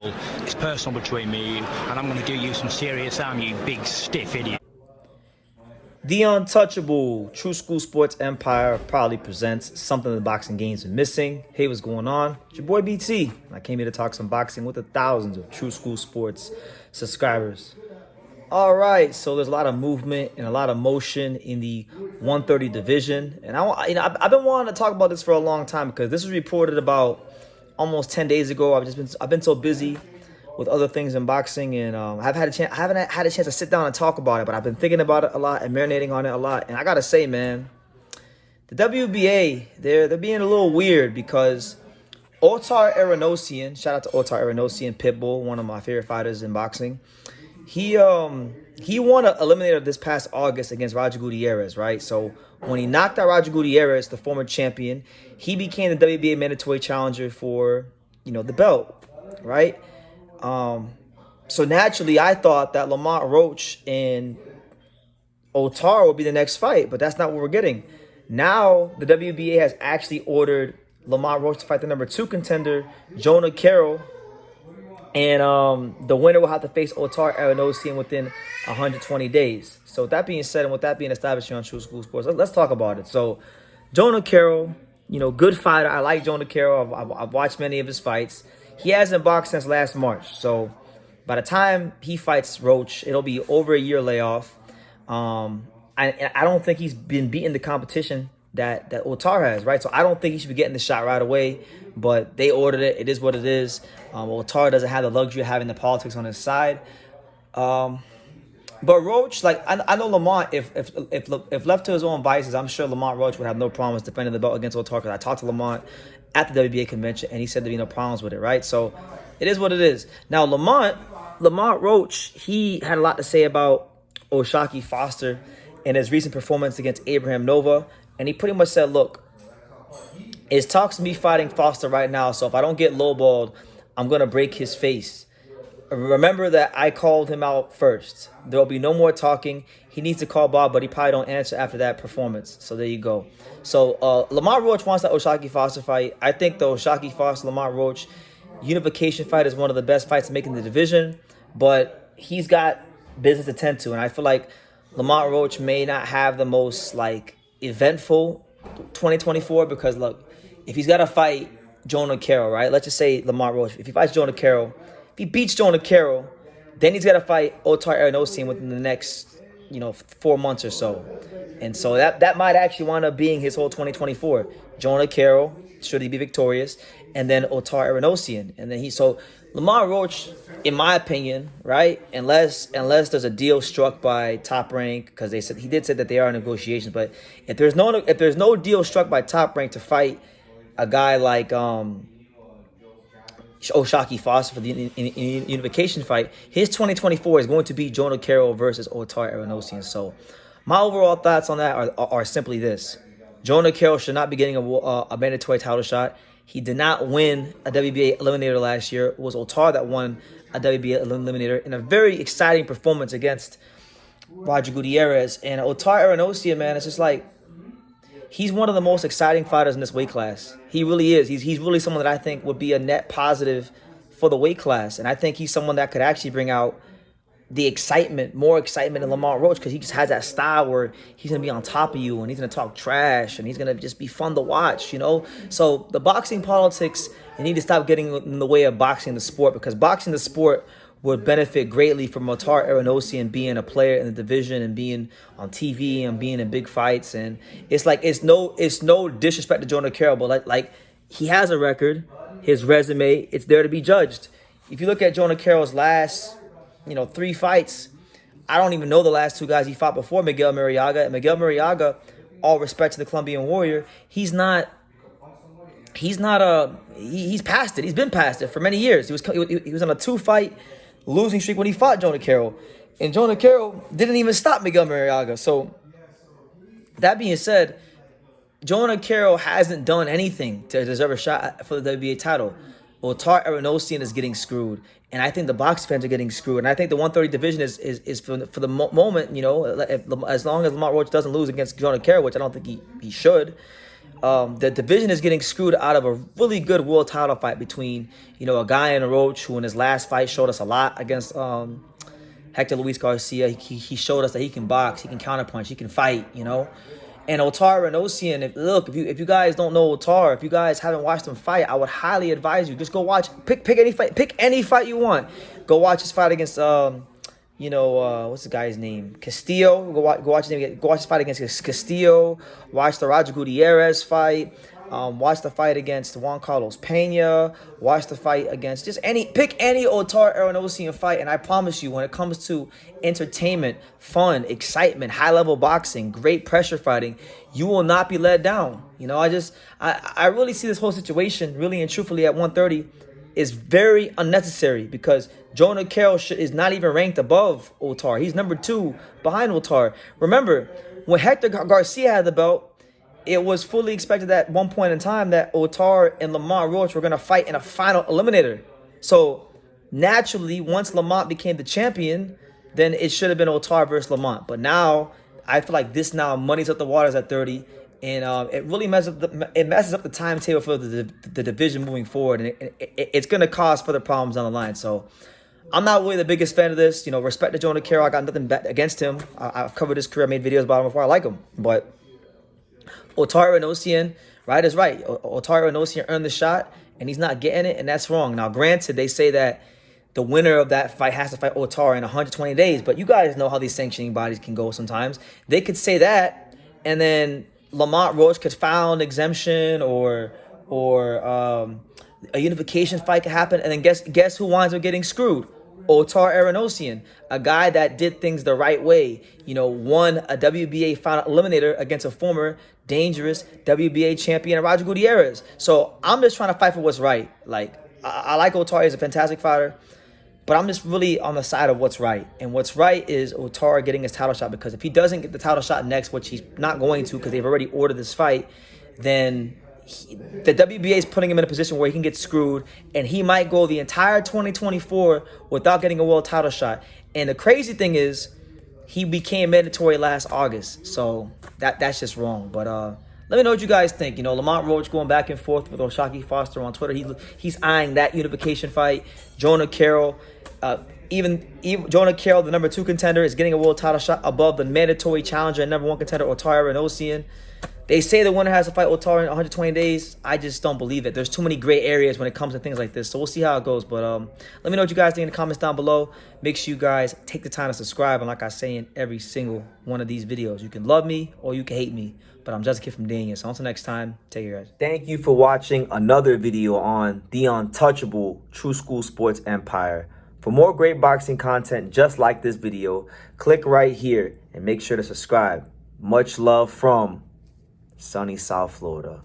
It's personal between me and you, and I'm going to do you some serious harm, you big stiff idiot. The Untouchable True School Sports Empire proudly presents something the boxing games are missing. Hey, what's going on? It's your boy BT. I came here to talk some boxing with the thousands of True School Sports subscribers. All right, so there's a lot of movement and a lot of motion in the 130 division, and I've been wanting to talk about this for a long time because this was reported about almost 10 days ago. I've been so busy with other things in boxing, and I haven't had a chance to sit down and talk about it, but I've been thinking about it a lot and marinating on it a lot. And I gotta say, man, the WBA, they're being a little weird because Otar Eranosyan, shout out to Otar Eranosyan, Pitbull, one of my favorite fighters in boxing. He won an eliminator this past August against Roger Gutierrez, right? So when he knocked out Roger Gutierrez, the former champion, he became the WBA mandatory challenger for, the belt, right? So naturally, I thought that Lamont Roach and Otar would be the next fight, but that's not what we're getting. Now, the WBA has actually ordered Lamont Roach to fight the number 2 contender, Jono Carroll, and the winner will have to face Otar Eranosyan within 120 days. So with that being said, and with that being established here on True School Sports, let's talk about it. So Jono Carroll, good fighter. I like Jono Carroll. I've watched many of his fights. He hasn't boxed since last March. So by the time he fights Roach, it'll be over a year layoff. I don't think he's been beating the competition that Otar has, right? So I don't think he should be getting the shot right away, but they ordered it. It is what it is. Otar doesn't have the luxury of having the politics on his side. But Roach, I know Lamont, if left to his own vices, I'm sure Lamont Roach would have no problems defending the belt against Otar, because I talked to Lamont at the WBA convention, and he said there'd be no problems with it, right? So it is what it is. Now, Lamont Roach, he had a lot to say about O'Shaquie Foster in his recent performance against Abraham Nova, and he pretty much said, look, it's talks to me fighting Foster right now, so if I don't get lowballed, I'm going to break his face. Remember that I called him out first. There will be no more talking. He needs to call Bob, but he probably don't answer after that performance. So there you go. So Lamont Roach wants that O'Shaquie Foster fight. I think the O'Shaquie Foster Lamont Roach unification fight is one of the best fights to make in the division, but he's got business to tend to, and I feel like Lamont Roach may not have the most eventful 2024, because look, if he's got to fight Jono Carroll, right? Let's just say Lamont Roach, if he fights Jono Carroll, if he beats Jono Carroll, then he's got to fight Otar Eranosyan within the next 4 months or so. And so that might actually wind up being his whole 2024. Jono Carroll, should he be victorious, and then Otar Eranosyan. And then Lamont Roach, in my opinion, right, unless there's a deal struck by Top Rank, because he did say that they are in negotiations, but if there's no deal struck by Top Rank to fight a guy like O'Shaquie Foster for the unification fight, his 2024 is going to be Jono Carroll versus Otar Eranosyan. So my overall thoughts on that are simply this: Jono Carroll should not be getting a mandatory title shot. He did not win a WBA eliminator last year. It was Otar that won a WBA eliminator in a very exciting performance against Roger Gutierrez. And Otar Eranosyan, man, it's just he's one of the most exciting fighters in this weight class. He really is. He's really someone that I think would be a net positive for the weight class. And I think he's someone that could actually bring out the excitement, more excitement in Lamont Roach, because he just has that style where he's going to be on top of you and he's going to talk trash and he's going to just be fun to watch, So the boxing politics, they need to stop getting in the way of boxing the sport, because boxing the sport would benefit greatly from Otar Eranosyan being a player in the division and being on TV and being in big fights. And it's no disrespect to Jono Carroll, but he has a record, his resume, it's there to be judged. If you look at Jono Carroll's last 3 fights, I don't even know the last 2 guys he fought before Miguel Mariaga. And Miguel Mariaga, all respect to the Colombian Warrior, he's past it. He's been past it for many years. He was on a 2-fight losing streak when he fought Jono Carroll. And Jono Carroll didn't even stop Miguel Mariaga. So that being said, Jono Carroll hasn't done anything to deserve a shot for the WBA title. Otar Eranosyan is getting screwed, and I think the box fans are getting screwed. And I think the 130 division is for the moment, as long as Lamont Roach doesn't lose against Jono Carroll, which I don't think he should, the division is getting screwed out of a really good world title fight between, a guy in Roach who in his last fight showed us a lot against Hector Luis Garcia. He showed us that he can box, he can counterpunch, he can fight, And Otar Eranosyan, if you guys don't know Otar, if you guys haven't watched him fight, I would highly advise you just go watch, pick any fight you want. Go watch his fight against what's the guy's name? Castillo. Go watch his fight against Castillo. Watch the Roger Gutierrez fight. Watch the fight against Juan Carlos Pena. Watch the fight against pick any Otar Eranosyan fight, and I promise you, when it comes to entertainment, fun, excitement, high-level boxing, great pressure fighting, you will not be let down. I really see this whole situation, really and truthfully, at 130 is very unnecessary because Jono Carroll is not even ranked above Otar. He's number 2 behind Otar. Remember, when Hector Garcia had the belt, it was fully expected at one point in time that Otar and Lamont Roach were going to fight in a final eliminator. So, naturally, once Lamont became the champion, then it should have been Otar versus Lamont. But now, I feel like this now muddies up the waters at 30. And it really messes up the timetable for the division moving forward. And it's going to cause further problems down the line. So, I'm not really the biggest fan of this. Respect to Jono Carroll. I got nothing against him. I've covered his career, made videos about him before. I like him. But Otar Eranosyan, right is right. Otar Eranosyan earned the shot, and he's not getting it, and that's wrong. Now, granted, they say that the winner of that fight has to fight Otar in 120 days, but you guys know how these sanctioning bodies can go sometimes. They could say that, and then Lamont Roach could file an exemption or a unification fight could happen, and then guess who winds up getting screwed? Otar Eranosyan, a guy that did things the right way, won a WBA final eliminator against a former dangerous WBA champion, Roger Gutierrez. So I'm just trying to fight for what's right. Like, I like Otar, he's a fantastic fighter, but I'm just really on the side of what's right. And what's right is Otar getting his title shot, because if he doesn't get the title shot next, which he's not going to because they've already ordered this fight, then the WBA is putting him in a position where he can get screwed, and he might go the entire 2024 without getting a world title shot. And the crazy thing is, he became mandatory last August, so that's just wrong. But let me know what you guys think. Lamont Roach going back and forth with Oshaki Foster on Twitter. He's eyeing that unification fight. Jono Carroll, even Jono Carroll, the number 2 contender, is getting a world title shot above the mandatory challenger and number 1 contender, Otar Eranosyan. They say the winner has to fight Otar in 120 days. I just don't believe it. There's too many gray areas when it comes to things like this. So we'll see how it goes. But let me know what you guys think in the comments down below. Make sure you guys take the time to subscribe. And like I say in every single one of these videos, you can love me or you can hate me. But I'm just a kid from Dania. So until next time, take care, guys. Thank you for watching another video on the untouchable True School Sports Empire. For more great boxing content just like this video, click right here and make sure to subscribe. Much love from sunny South Florida.